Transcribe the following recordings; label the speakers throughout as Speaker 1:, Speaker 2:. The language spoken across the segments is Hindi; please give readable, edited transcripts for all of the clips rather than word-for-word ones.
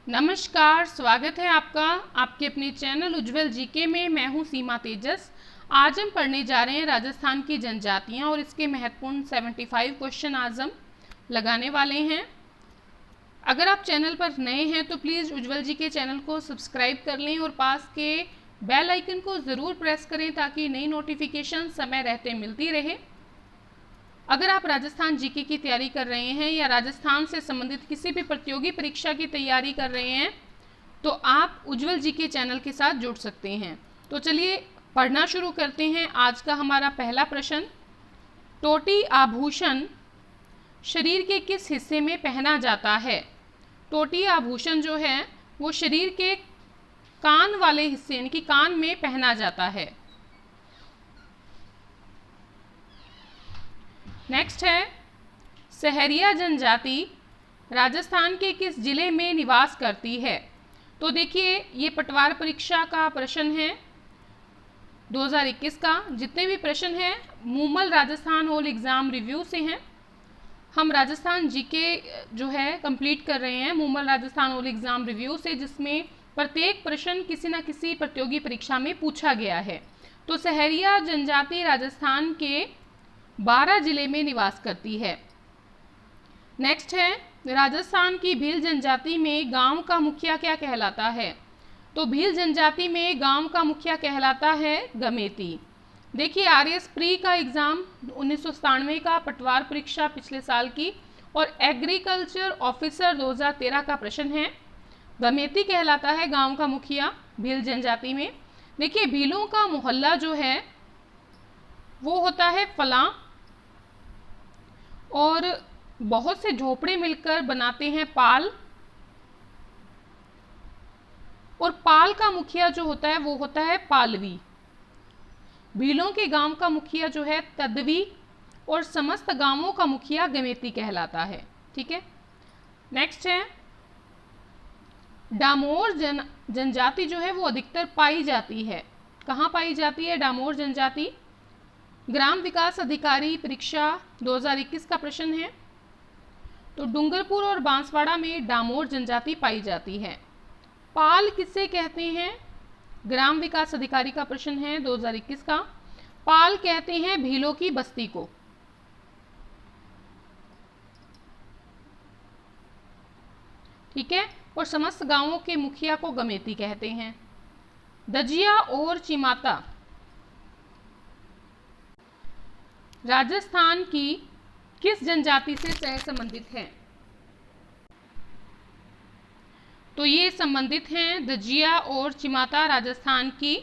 Speaker 1: नमस्कार, स्वागत है आपका आपके अपने चैनल उज्जवल जीके में। मैं हूं सीमा तेजस। आज हम पढ़ने जा रहे हैं राजस्थान की जनजातियां और इसके महत्वपूर्ण 75 क्वेश्चन आज हम लगाने वाले हैं। अगर आप चैनल पर नए हैं तो प्लीज़ उज्जवल जी के चैनल को सब्सक्राइब कर लें और पास के बेल आइकन को ज़रूर प्रेस करें ताकि नई नोटिफिकेशन समय रहते मिलती रहे। अगर आप राजस्थान जीके की तैयारी कर रहे हैं या राजस्थान से संबंधित किसी भी प्रतियोगी परीक्षा की तैयारी कर रहे हैं तो आप उज्जवल जीके चैनल के साथ जुड़ सकते हैं। तो चलिए पढ़ना शुरू करते हैं। आज का हमारा पहला प्रश्न, टोटी आभूषण शरीर के किस हिस्से में पहना जाता है? टोटी आभूषण जो है वो शरीर के कान वाले हिस्से यानी कि कान में पहना जाता है। नेक्स्ट है, सहरिया जनजाति राजस्थान के किस जिले में निवास करती है? तो देखिए ये पटवार परीक्षा का प्रश्न है 2021 का। जितने भी प्रश्न हैं Moomal Rajasthan whole exam review से हैं। हम राजस्थान जीके जो है कंप्लीट कर रहे हैं Moomal Rajasthan whole exam review से, जिसमें प्रत्येक प्रश्न किसी न किसी प्रतियोगी परीक्षा में पूछा गया है। तो सहरिया जनजाति राजस्थान के 12 जिले में निवास करती है। नेक्स्ट है, राजस्थान की भील जनजाति में गांव का मुखिया क्या कहलाता है? तो भील जनजाति में गांव का मुखिया कहलाता है गमेती। देखिए आरएस प्री का एग्ज़ाम 1997 का, पटवार परीक्षा पिछले साल की और एग्रीकल्चर ऑफिसर 2013 का प्रश्न है। गमेती कहलाता है गांव का मुखिया भील जनजाति में। देखिए भीलों का मोहल्ला जो है वो होता है फलां और बहुत से झोपड़े मिलकर बनाते हैं पाल, और पाल का मुखिया जो होता है वो होता है पालवी। भीलों के गांव का मुखिया जो है तदवी और समस्त गांवों का मुखिया गमेती कहलाता है। ठीक है। नेक्स्ट है, डामोर जनजाति जो है वो अधिकतर पाई जाती है। कहाँ पाई जाती है डामोर जनजाति? ग्राम विकास अधिकारी परीक्षा 2021 का प्रश्न है। तो डूंगरपुर और बांसवाड़ा में डामोर जनजाति पाई जाती है। पाल किसे कहते हैं? ग्राम विकास अधिकारी का प्रश्न है 2021 का। पाल कहते हैं भीलों की बस्ती को। ठीक है। और समस्त गांवों के मुखिया को गमेती कहते हैं। दजिया और चिमाता राजस्थान की किस जनजाति से सह संबंधित हैं? तो ये संबंधित हैं, दजिया और चिमाता राजस्थान की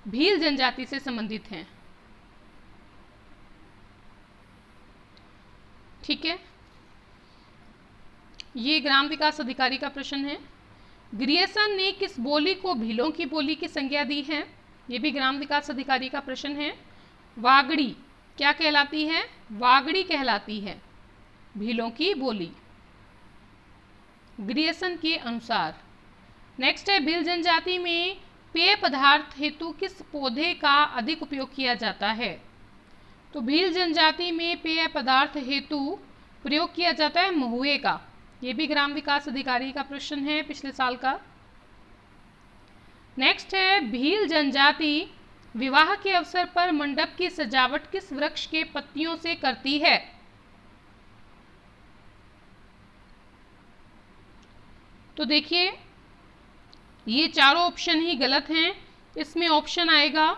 Speaker 1: भील जनजाति से संबंधित हैं। ठीक है। ये ग्राम विकास अधिकारी का प्रश्न है। ग्रियर्सन ने किस बोली को भीलों की बोली की संज्ञा दी है? ये भी ग्राम विकास अधिकारी का प्रश्न है। वागड़ी क्या कहलाती है? वागड़ी कहलाती है भीलों की बोली ग्रियर्सन के अनुसार। नेक्स्ट है, भील जनजाति में पेय पदार्थ हेतु किस पौधे का अधिक उपयोग किया जाता है? तो भील जनजाति में पेय पदार्थ हेतु प्रयोग किया जाता है महुए का। ये भी ग्राम विकास अधिकारी का प्रश्न है पिछले साल का। नेक्स्ट है, भील जनजाति विवाह के अवसर पर मंडप की सजावट किस वृक्ष के पत्तियों से करती है? तो देखिए ये चारों ऑप्शन ही गलत हैं। इसमें ऑप्शन आएगा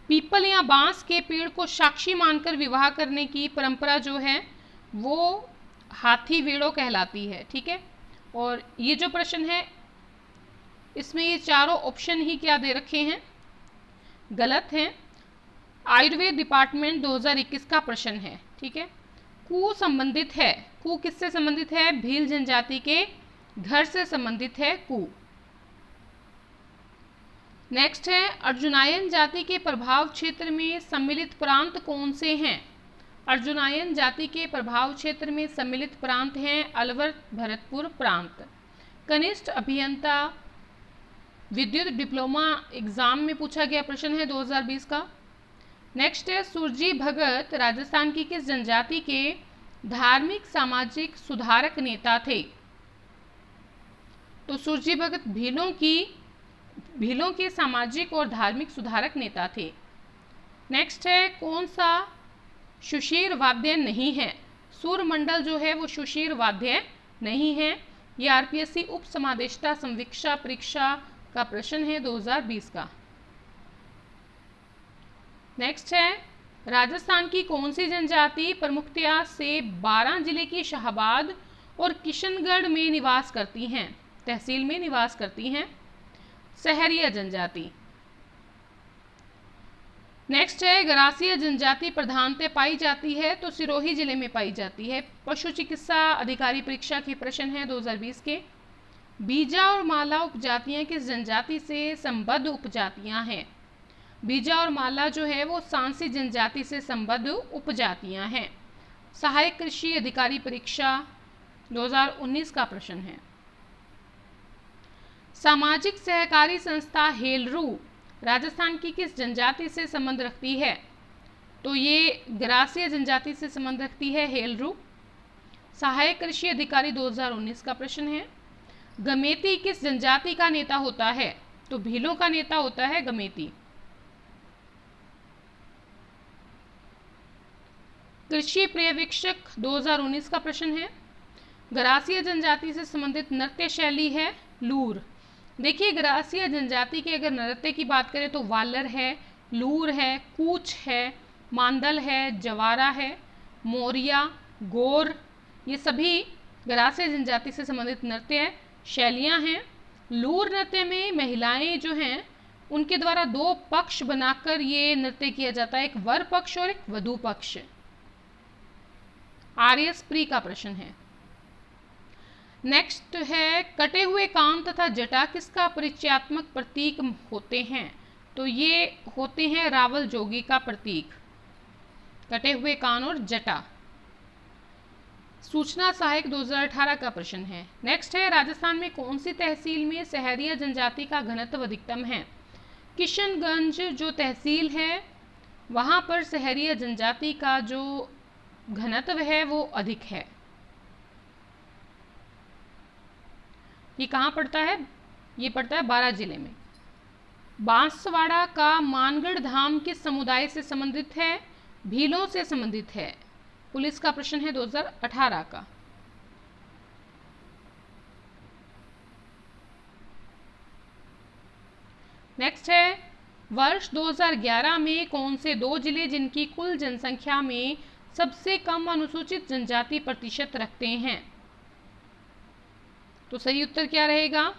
Speaker 1: पीपल या बांस के पेड़ को साक्षी मानकर विवाह करने की परंपरा जो है वो हाथी वेड़ो कहलाती है। ठीक है। और ये जो प्रश्न है इसमें ये चारों ऑप्शन ही क्या दे रखे हैं? गलत हैं। आयुर्वेद डिपार्टमेंट 2021 का प्रश्न है। ठीक है। कू संबंधित है। कू किससे संबंधित है? भील जनजाति के घर से संबंधित है कू। नेक्स्ट है, अर्जुनायन जाति के प्रभाव क्षेत्र में सम्मिलित प्रांत कौन से हैं? अर्जुनायन जाति के प्रभाव क्षेत्र में सम्मिलित प्रांत हैं अलवर भरतपुर प्रांत। कनिष्ठ अभियंता विद्युत डिप्लोमा एग्जाम में पूछा गया प्रश्न है 2020 का। नेक्स्ट है, सुरजी भगत राजस्थान की किस जनजाति के धार्मिक सामाजिक सुधारक नेता थे? तो सुरजी भगत भीलों के सामाजिक और धार्मिक सुधारक नेता थे। नेक्स्ट है, कौन सा सुशीर वाद्य नहीं है? सूरमंडल जो है वो सुशीर वाद्य नहीं है। ये आरपीएससी उप समादेष्टा संवीक्षा परीक्षा का प्रश्न है 2020 का। नेक्स्ट है, राजस्थान की कौन सी जनजाति प्रमुखतया से 12 जिले की शाहबाद और किशनगढ़ में निवास करती हैं, तहसील में निवास करती हैं? सहरिया जनजाति। नेक्स्ट है, गरासिया जनजाति प्रधानतः पाई जाती है तो सिरोही जिले में पाई जाती है। पशु चिकित्सा अधिकारी परीक्षा के प्रश्न है 2020 के। बीजा और माला उपजातियां किस जनजाति से संबद्ध उपजातियां हैं? बीजा और माला जो है वो सांसी जनजाति से संबद्ध उपजातियां हैं। सहायक कृषि अधिकारी परीक्षा 2019 का प्रश्न है। सामाजिक सहकारी संस्था हेलरू राजस्थान की किस जनजाति से संबंध रखती है? तो ये गरासिया जनजाति से संबंध रखती है हेलरू। सहायक कृषि अधिकारी 2019 का प्रश्न है। गमेती किस जनजाति का नेता होता है? तो भीलों का नेता होता है गमेती। कृषि पर्यवेक्षक 2019 का प्रश्न है। गरासिया जनजाति से संबंधित नृत्य शैली है लूर। देखिए, गरासिया जनजाति के अगर नृत्य की बात करें तो वालर है, लूर है, कूच है, मांदल है, जवारा है, मोरिया, गोर, ये सभी गरासिया जनजाति से संबंधित नृत्य शैलियां हैं। लूर नृत्य में महिलाएं जो हैं उनके द्वारा 2 पक्ष बनाकर ये नृत्य किया जाता है, एक वर पक्ष और एक वधू पक्ष। आर्यस प्री का प्रश्न है। नेक्स्ट है, कटे हुए कान तथा जटा किसका परिचयात्मक प्रतीक होते हैं? तो ये होते हैं रावल जोगी का प्रतीक, कटे हुए कान और जटा। सूचना सहायक 2018 का प्रश्न है। नेक्स्ट है, राजस्थान में कौन सी तहसील में सहरिया जनजाति का घनत्व अधिकतम है? किशनगंज जो तहसील है वहां पर सहरिया जनजाति का जो घनत्व है वो अधिक है। ये कहाँ पड़ता है? ये पड़ता है 12 जिले में। बांसवाड़ा का मानगढ़ धाम किस समुदाय से संबंधित है? भीलों से संबंधित है। पुलिस का प्रश्न है 2018 का। नेक्स्ट है, वर्ष 2011 में कौन से 2 जिले जिनकी कुल जनसंख्या में सबसे कम अनुसूचित जनजाति प्रतिशत रखते हैं? तो सही उत्तर क्या रहेगा?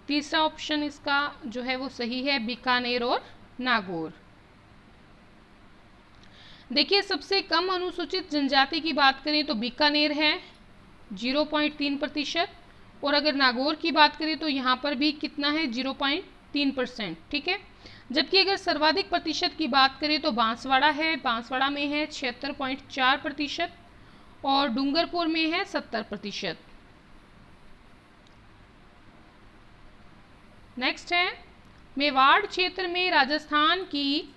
Speaker 1: तीसरा ऑप्शन इसका जो है वो सही है, बीकानेर और नागौर। देखिए, सबसे कम अनुसूचित जनजाति की बात करें तो बीकानेर है 0.3%, और अगर नागौर की बात करें तो यहाँ पर भी कितना है 0.3%। ठीक है, जबकि अगर सर्वाधिक प्रतिशत की बात करें तो बांसवाड़ा है, बांसवाड़ा में है 76.4% और डूंगरपुर में है 70%। नेक्स्ट है, मेवाड़ क्षेत्र में राजस्थान की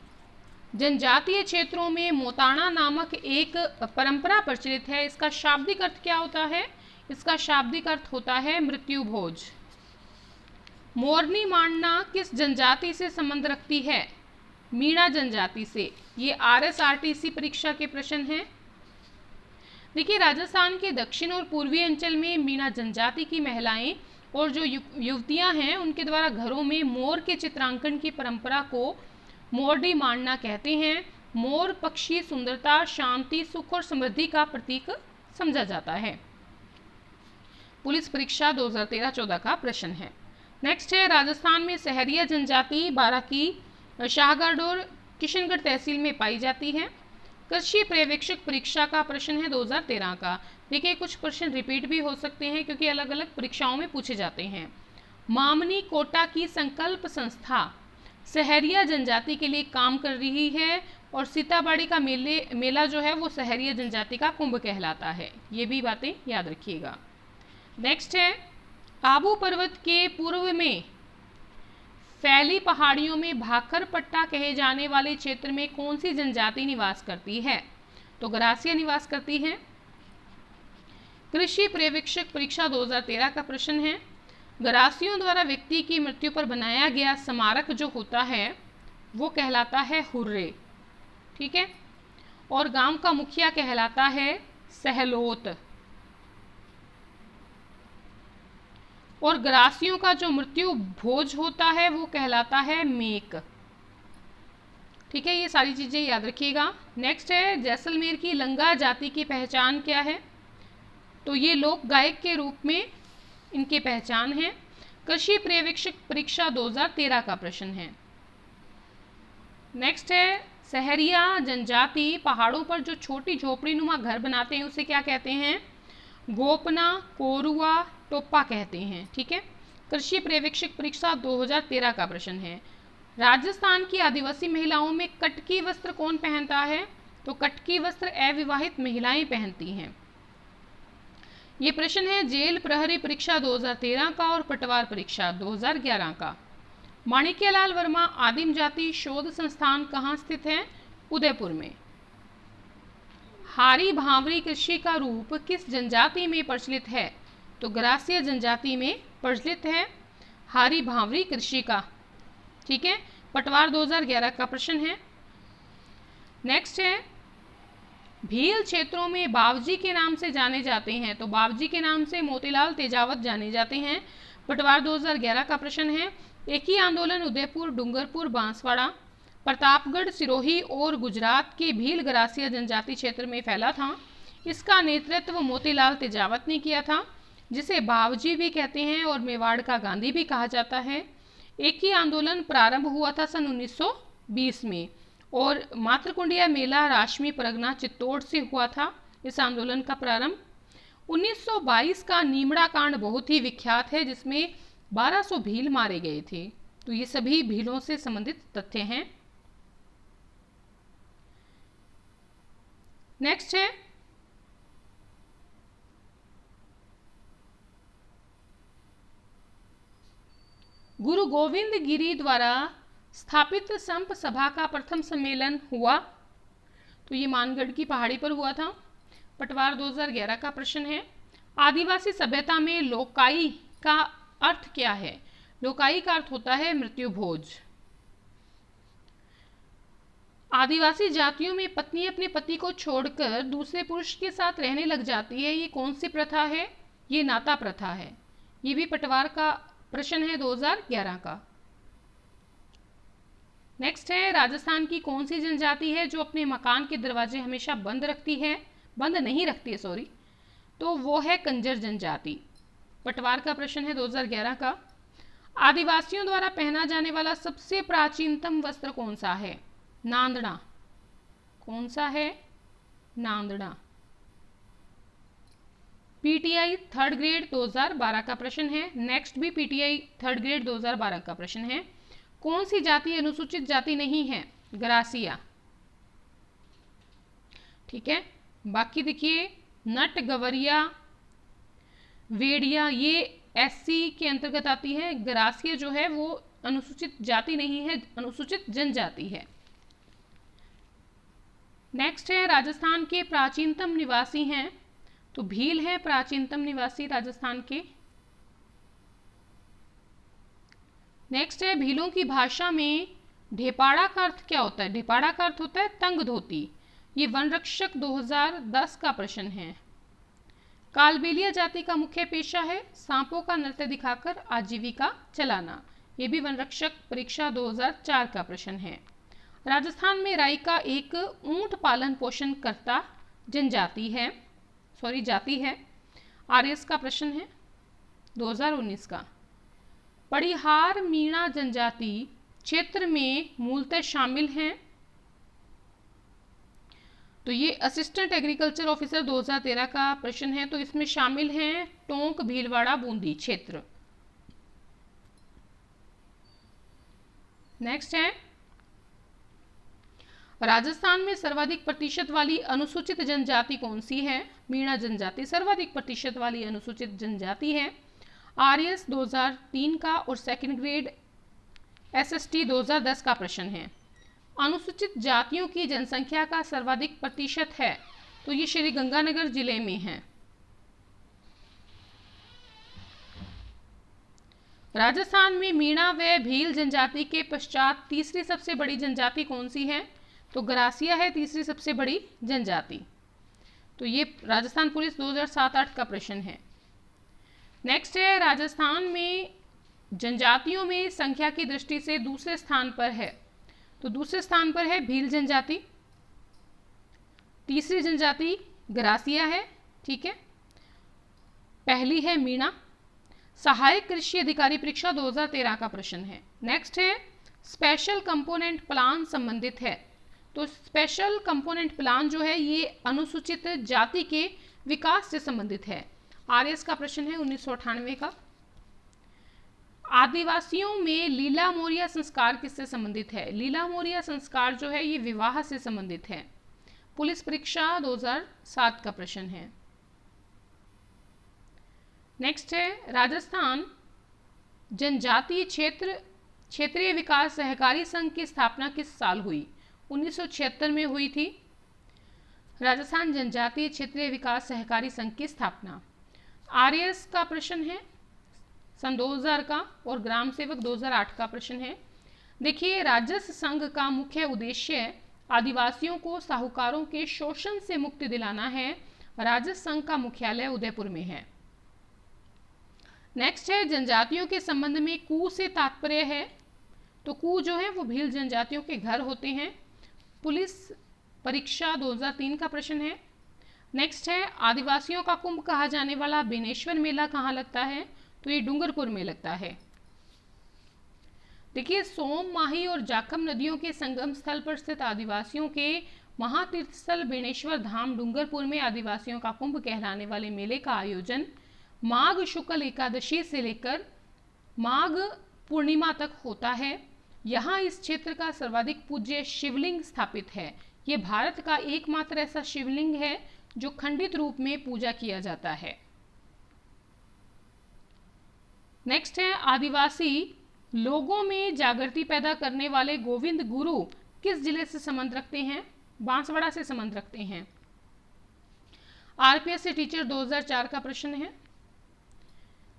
Speaker 1: जनजातीय क्षेत्रों में मोताणा नामक एक परंपरा प्रचलित है। इसका शाब्दिक अर्थ क्या होता है? इसका शाब्दिक अर्थ होता है मृत्यु भोज। मोरनी मांडना किस जनजाति से संबंध रखती है? मीणा जनजाति से। ये RSRTC परीक्षा के प्रश्न हैं। देखिए, राजस्थान के दक्षिण और पूर्वी अंचल में मीणा जनजाति की महिलाएं और जो युवतियां हैं उनके द्वारा घरों में मोर के चित्रांकन की परंपरा को मोरडी मांडना कहते हैं। मोर पक्षी सुंदरता, शांति, सुख और समृद्धि का प्रतीक समझा जाता है। पुलिस परीक्षा 2013-14 का प्रश्न है। नेक्स्ट है, राजस्थान में सहरिया जनजाति 12 की शाहगढ़ और किशनगढ़ तहसील में पाई जाती है। कृषि पर्यवेक्षक परीक्षा का प्रश्न है 2013 का। देखिए, कुछ प्रश्न रिपीट भी हो सकते हैं क्योंकि अलग अलग परीक्षाओं में पूछे जाते हैं। मामनी कोटा की संकल्प संस्था सहरिया जनजाति के लिए काम कर रही है और सीताबाड़ी का मेला जो है वो सहरिया जनजाति का कुंभ कहलाता है। ये भी बातें याद रखिएगा। नेक्स्ट है, आबू पर्वत के पूर्व में फैली पहाड़ियों में भाखर पट्टा कहे जाने वाले क्षेत्र में कौन सी जनजाति निवास करती है? तो गरासिया निवास करती है। कृषि पर्यवेक्षक परीक्षा 2013 का प्रश्न है। गरासियों द्वारा व्यक्ति की मृत्यु पर बनाया गया स्मारक जो होता है वो कहलाता है हुर्रे, ठीक है। और गांव का मुखिया कहलाता है सहलोत। और गरासियों का जो मृत्यु भोज होता है वो कहलाता है मेक, ठीक है। ये सारी चीजें याद रखिएगा। नेक्स्ट है जैसलमेर की लंगा जाति की पहचान क्या है? तो ये लोक गायक के रूप में इनकी पहचान है। कृषि पर्यवेक्षक परीक्षा 2013 का प्रश्न है। नेक्स्ट है सहरिया जनजाति पहाड़ों पर जो छोटी झोपड़ी नुमा घर बनाते हैं उसे क्या कहते हैं? गोपना, कोरुआ, टोपा कहते हैं, ठीक है। कृषि पर्यवेक्षक परीक्षा 2013 का प्रश्न है। राजस्थान की आदिवासी महिलाओं में कटकी वस्त्र कौन पहनता है? तो कटकी वस्त्र अविवाहित महिलाएं पहनती हैं। ये प्रश्न है जेल प्रहरी परीक्षा 2013 का और पटवार परीक्षा 2011 का। माणिक्यलाल वर्मा आदिम जाति शोध संस्थान कहाँ स्थित है? उदयपुर में। हारी भांवरी कृषि का रूप किस जनजाति में प्रचलित है? तो ग्रासीय जनजाति में प्रचलित है हारी भांवरी कृषि का, ठीक है। पटवार 2011 का प्रश्न है। नेक्स्ट है भील क्षेत्रों में बावजी के नाम से जाने जाते हैं, तो बावजी के नाम से मोतीलाल तेजावत जाने जाते हैं। पटवार 2011 का प्रश्न है। एक ही आंदोलन उदयपुर, डूंगरपुर, बांसवाड़ा, प्रतापगढ़, सिरोही और गुजरात के भील गरासिया जनजाति क्षेत्र में फैला था। इसका नेतृत्व मोतीलाल तेजावत ने किया था, जिसे बावजी भी कहते हैं और मेवाड़ का गांधी भी कहा जाता है। एक ही आंदोलन प्रारंभ हुआ था सन 1920 में और मातृकुंडिया मेला राशमी परगना चित्तौड़ से हुआ था इस आंदोलन का प्रारंभ। 1922 का नीमड़ा कांड बहुत ही विख्यात है जिसमें 1200 भील मारे गए थे। तो ये सभी भीलों से संबंधित तथ्य हैं। नेक्स्ट है गुरु गोविंद गिरी द्वारा स्थापित संप सभा का प्रथम सम्मेलन हुआ, तो ये मानगढ़ की पहाड़ी पर हुआ था। पटवार 2011 का प्रश्न है। आदिवासी सभ्यता में लोकाई का अर्थ क्या है? लोकाई का अर्थ होता है मृत्यु भोज। आदिवासी जातियों में पत्नी अपने पति को छोड़कर दूसरे पुरुष के साथ रहने लग जाती है, ये कौन सी प्रथा है? ये नाता प्रथा है। ये भी पटवार का प्रश्न है 2011 का। नेक्स्ट है राजस्थान की कौन सी जनजाति है जो अपने मकान के दरवाजे हमेशा बंद नहीं रखती है, सॉरी, तो वो है कंजर जनजाति। पटवार का प्रश्न है 2011 का। आदिवासियों द्वारा पहना जाने वाला सबसे प्राचीनतम वस्त्र कौन सा है? नांदड़ा। कौन सा है? नांदड़ा। पीटीआई थर्ड ग्रेड 2012 का प्रश्न है। नेक्स्ट भी पीटीआई थर्ड ग्रेड 2012 का प्रश्न है। कौन सी जाति अनुसूचित जाति नहीं है? गरासिया, ठीक है। बाकी देखिए नट, गवरिया, वेड़िया ये एससी के अंतर्गत आती है। गरासिया जो है वो अनुसूचित जाति नहीं है, अनुसूचित जनजाति है। नेक्स्ट है राजस्थान के प्राचीनतम निवासी हैं, तो भील है प्राचीनतम निवासी राजस्थान के। नेक्स्ट है भीलों की भाषा में ढेपाड़ा का अर्थ क्या होता है? ढेपाड़ा का अर्थ होता है तंग धोती। ये वन रक्षक 2010 का प्रश्न है। कालबेलिया जाति का मुख्य पेशा है सांपों का नृत्य दिखाकर आजीविका चलाना। ये भी वन रक्षक परीक्षा 2004 का प्रश्न है। राजस्थान में राई का एक ऊंट पालन पोषण करता जनजाति है, जाति है। आरएस का प्रश्न है 2019 का। पड़िहार मीणा जनजाति क्षेत्र में मूलतः शामिल हैं, तो ये असिस्टेंट एग्रीकल्चर ऑफिसर 2013 का प्रश्न है। तो इसमें शामिल हैं टोंक, भीलवाड़ा, बूंदी क्षेत्र। नेक्स्ट है राजस्थान में सर्वाधिक प्रतिशत वाली अनुसूचित जनजाति कौन सी है? मीणा जनजाति सर्वाधिक प्रतिशत वाली अनुसूचित जनजाति है। आरएस 2003 का और सेकंड ग्रेड एसएसटी 2010 का प्रश्न है। अनुसूचित जातियों की जनसंख्या का सर्वाधिक प्रतिशत है, तो ये श्री गंगानगर जिले में है। राजस्थान में मीणा व भील जनजाति के पश्चात तीसरी सबसे बड़ी जनजाति कौन सी है? तो गरासिया है तीसरी सबसे बड़ी जनजाति। तो ये राजस्थान पुलिस 2007-8 का प्रश्न है। नेक्स्ट है, राजस्थान में जनजातियों में संख्या की दृष्टि से दूसरे स्थान पर है। तो दूसरे स्थान पर है भील जनजाति, तीसरी जनजाति गरासिया है, ठीक है, पहली है मीणा। सहायक कृषि अधिकारी परीक्षा 2013 का प्रश्न है। नेक्स्ट है, स्पेशल कंपोनेंट प्लान संबंधित है। तो स्पेशल कंपोनेंट प्लान जो है ये अनुसूचित जाति के विकास से संबंधित है। आरएस का प्रश्न है 1998 का। आदिवासियों में लीला मोरिया संस्कार किससे संबंधित है? लीला मोरिया संस्कार जो है ये विवाह से संबंधित है। पुलिस परीक्षा 2007 का प्रश्न है। नेक्स्ट है, राजस्थान जनजातीय क्षेत्रीय विकास सहकारी संघ की स्थापना किस साल हुई? 1976 में हुई थी राजस्थान जनजातीय क्षेत्रीय विकास सहकारी संघ की स्थापना। आरएस का प्रश्न है सन 2000 का और ग्राम सेवक 2008 का प्रश्न है। देखिए, राजस्व संघ का मुख्य उद्देश्य आदिवासियों को साहूकारों के शोषण से मुक्ति दिलाना है। राजस्व संघ का मुख्यालय उदयपुर में है। नेक्स्ट है, जनजातियों के संबंध में कू से तात्पर्य है। तो कू जो है वो भील जनजातियों के घर होते हैं। पुलिस परीक्षा 2003 का प्रश्न है। नेक्स्ट है, आदिवासियों का कुंभ कहा जाने वाला बेनेश्वर मेला कहाँ लगता है? तो ये डूंगरपुर में लगता है। देखिए, सोम, माही और जाखम नदियों के संगम स्थल पर स्थित आदिवासियों के महातीर्थ स्थल बेनेश्वर धाम डूंगरपुर में आदिवासियों का कुंभ कहलाने वाले मेले का आयोजन माघ शुक्ल एकादशी से लेकर माघ पूर्णिमा तक होता है। यहाँ इस क्षेत्र का सर्वाधिक पूज्य शिवलिंग स्थापित है। ये भारत का एकमात्र ऐसा शिवलिंग है जो खंडित रूप में पूजा किया जाता है। नेक्स्ट है, आदिवासी लोगों में जागृति पैदा करने वाले गोविंद गुरु किस जिले से संबंध रखते हैं? बांसवाड़ा से संबंध रखते हैं। आरपीएससी टीचर 2004 का प्रश्न है।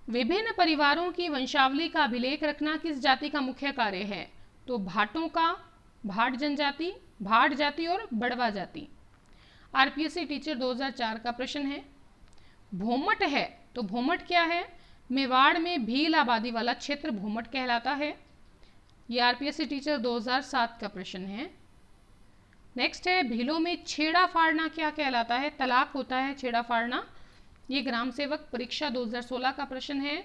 Speaker 1: विभिन्न परिवारों की वंशावली का अभिलेख रखना किस जाति का मुख्य कार्य है? तो भाटों का, भाट जनजाति, भाट जाति और बड़वा जाति। आरपीएससी टीचर 2004 का प्रश्न है। भोमट है, तो भोमट क्या है? मेवाड़ में भील आबादी वाला क्षेत्र भोमट कहलाता है। यह आरपीएससी टीचर 2007 का प्रश्न है। नेक्स्ट है, भीलों में छेड़ा फाड़ना क्या कहलाता है? तलाक होता है छेड़ा फाड़ना। ये ग्राम सेवक परीक्षा 2016 का प्रश्न है।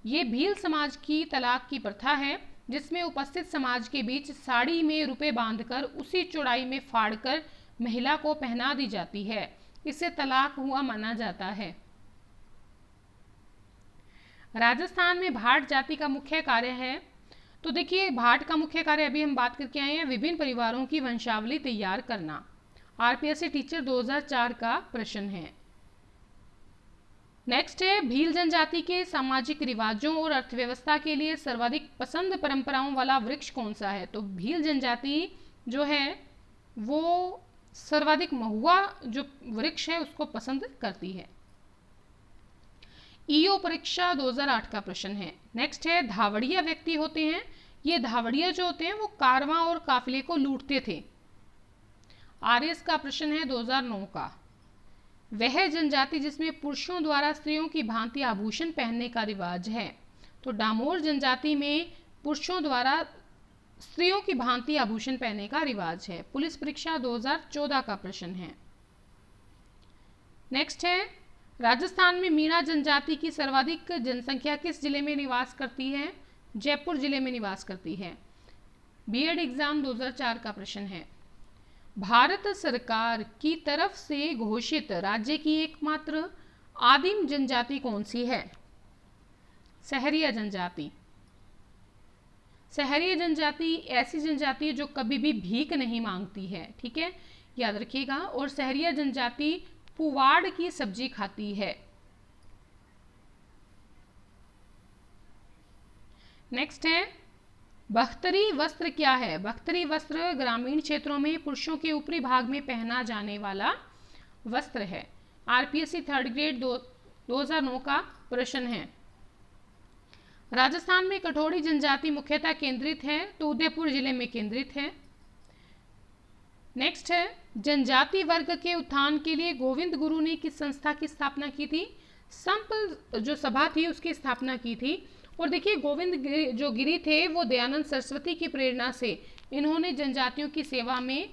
Speaker 1: ये भील समाज की तलाक की प्रथा है जिसमें उपस्थित समाज के बीच साड़ी में रुपए बांधकर उसी चौड़ाई में फाड़कर महिला को पहना दी जाती है। इससे तलाक हुआ माना जाता है। राजस्थान में भाट जाति का मुख्य कार्य है। तो देखिए, भाट का मुख्य कार्य अभी हम बात करके आए हैं, विभिन्न परिवारों की वंशावली तैयार करना। आरपीएससी टीचर 2004 का प्रश्न है। नेक्स्ट है, भील जनजाति के सामाजिक रिवाजों और अर्थव्यवस्था के लिए सर्वाधिक पसंद परंपराओं वाला वृक्ष कौन सा है? तो भील जनजाति जो है वो सर्वाधिक महुआ जो वृक्ष है उसको पसंद करती है। ईओ परीक्षा 2008 का प्रश्न है। नेक्स्ट है, धावड़िया व्यक्ति होते हैं। ये धावड़िया जो होते हैं वो कारवां और काफिले को लूटते थे। आरएस का प्रश्न है 2009 का। वह जनजाति जिसमें पुरुषों द्वारा स्त्रियों की भांति आभूषण पहनने का रिवाज है। तो डामोर जनजाति में पुरुषों द्वारा स्त्रियों की भांति आभूषण पहनने का रिवाज है। पुलिस परीक्षा 2014 का प्रश्न है। नेक्स्ट है, राजस्थान में मीणा जनजाति की सर्वाधिक जनसंख्या किस जिले में निवास करती है? जयपुर जिले में निवास करती है। बीएड एग्जाम 2004 का प्रश्न है। भारत सरकार की तरफ से घोषित राज्य की एकमात्र आदिम जनजाति कौन सी है? सहरिया जनजाति। सहरिया जनजाति ऐसी जनजाति है जो कभी भी भीख नहीं मांगती है, ठीक है, याद रखिएगा। और सहरिया जनजाति पुवाड़ की सब्जी खाती है। नेक्स्ट है, बख्तरी वस्त्र क्या है? बख्तरी वस्त्र ग्रामीण क्षेत्रों में पुरुषों के ऊपरी भाग में पहना जाने वाला वस्त्र है। आरपीएससी थर्ड ग्रेड 2009 का प्रश्न है। राजस्थान में कठोरी जनजाति मुख्यतः केंद्रित है, तो उदयपुर जिले में केंद्रित है। नेक्स्ट है, जनजाति वर्ग के उत्थान के लिए गोविंद गुरु ने किस संस्था की स्थापना की थी? संप जो सभा थी उसकी स्थापना की थी। और देखिए गोविंद जो गिरी थे वो दयानंद सरस्वती की प्रेरणा से इन्होंने जनजातियों की सेवा में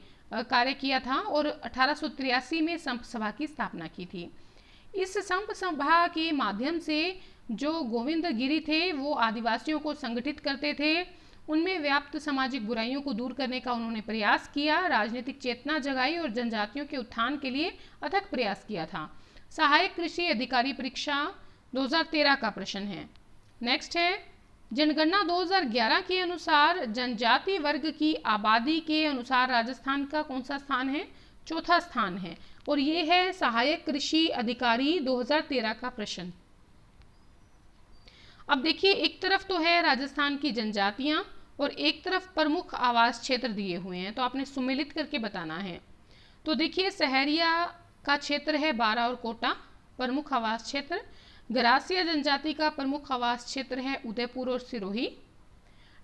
Speaker 1: कार्य किया था और 1883 में संप सभा की स्थापना की थी। इस संप सभा के माध्यम से जो गोविंद गिरी थे वो आदिवासियों को संगठित करते थे, उनमें व्याप्त सामाजिक बुराइयों को दूर करने का उन्होंने प्रयास किया, राजनीतिक चेतना जगाई और जनजातियों के उत्थान के लिए अथक प्रयास किया था। सहायक कृषि अधिकारी परीक्षा 2013 का प्रश्न है। नेक्स्ट है, जनगणना 2011 के अनुसार जनजाति वर्ग की आबादी के अनुसार राजस्थान का कौन सा स्थान है? चौथा स्थान है। और ये है सहायक कृषि अधिकारी 2013 का प्रश्न। अब देखिए एक तरफ तो है राजस्थान की जनजातियां और एक तरफ प्रमुख आवास क्षेत्र दिए हुए हैं, तो आपने सुमेलित करके बताना है। तो देखिए सहरिया का क्षेत्र है बारा और कोटा, प्रमुख आवास क्षेत्र। गरासिया जनजाति का प्रमुख आवास क्षेत्र है उदयपुर और सिरोही।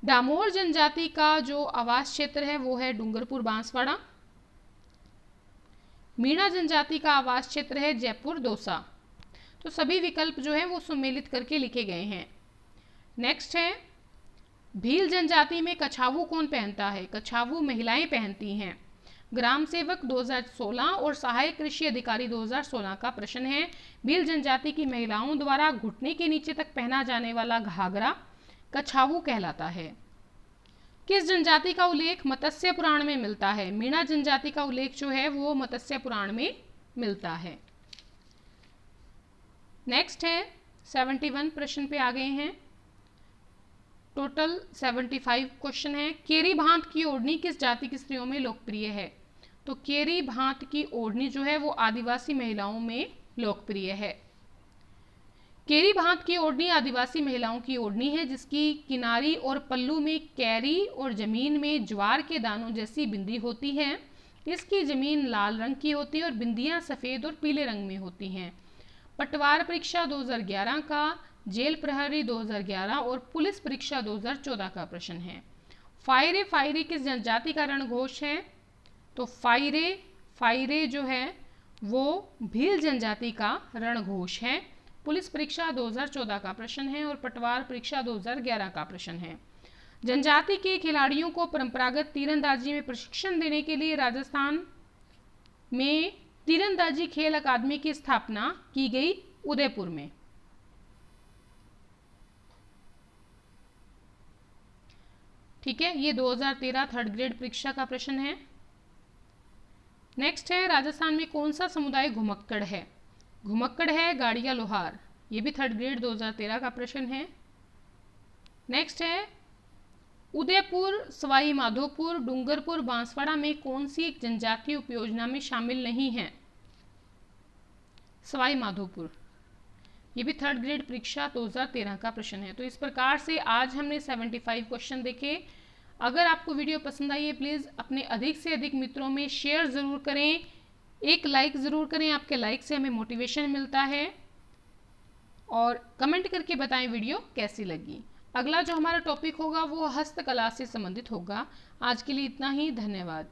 Speaker 1: डामोर जनजाति का जो आवास क्षेत्र है वो है डूंगरपुर बांसवाड़ा। मीणा जनजाति का आवास क्षेत्र है जयपुर दौसा। तो सभी विकल्प जो है वो सुमेलित करके लिखे गए हैं। नेक्स्ट है, भील जनजाति में कछावू कौन पहनता है? कछावू महिलाएं पहनती हैं। ग्राम सेवक 2016 और सहायक कृषि अधिकारी 2016 का प्रश्न है। भील जनजाति की महिलाओं द्वारा घुटने के नीचे तक पहना जाने वाला घाघरा कछावू कहलाता है। किस जनजाति का उल्लेख मत्स्य पुराण में मिलता है? मीणा जनजाति का उल्लेख जो है वो मत्स्य पुराण में मिलता है। नेक्स्ट है 71 प्रश्न पे आ गए हैं। टोटल 75 क्वेश्चन है। केरी भांत की ओढ़नी किस जाति की स्त्रियों में लोकप्रिय है? तो केरी भांत की ओढ़नी जो है वो आदिवासी महिलाओं में लोकप्रिय है। केरी भांत की ओढ़नी आदिवासी महिलाओं की ओढ़नी है जिसकी किनारी और पल्लू में कैरी और जमीन में ज्वार के दानों जैसी बिंदी होती है। इसकी जमीन लाल रंग की होती है और बिंदियां सफेद और पीले रंग में होती हैं। पटवार परीक्षा 2011 का, जेल प्रहरी 2011 और पुलिस परीक्षा 2014 का प्रश्न है। फायरे फायरे किस जनजाति का रणघोष है? तो फायरे जो है वो भील जनजाति का रणघोष है। पुलिस परीक्षा 2014 का प्रश्न है और पटवार परीक्षा 2011 का प्रश्न है। जनजाति के खिलाड़ियों को परंपरागत तीरंदाजी में प्रशिक्षण देने के लिए राजस्थान में तीरंदाजी खेल अकादमी की स्थापना की गई उदयपुर में। ठीक है, ये 2013 थर्ड ग्रेड परीक्षा का प्रश्न है। नेक्स्ट है, राजस्थान में कौन सा समुदाय घुमक्कड़ है? घुमक्कड़ है गाड़िया लोहार, ये भी थर्ड ग्रेड 2013 का प्रश्न है। नेक्स्ट है, उदयपुर, सवाई माधोपुर, डूंगरपुर, बांसवाड़ा में कौन सी एक जनजातीय उपयोजना में शामिल नहीं है? सवाई माधोपुर, ये भी थर्ड ग्रेड परीक्षा 2013 का प्रश्न है। तो इस प्रकार से आज हमने 75 क्वेश्चन देखे। अगर आपको वीडियो पसंद आई है प्लीज़ अपने अधिक से अधिक मित्रों में शेयर ज़रूर करें, एक लाइक ज़रूर करें, आपके लाइक से हमें मोटिवेशन मिलता है, और कमेंट करके बताएं वीडियो कैसी लगी। अगला जो हमारा टॉपिक होगा वो हस्तकला से संबंधित होगा। आज के लिए इतना ही, धन्यवाद।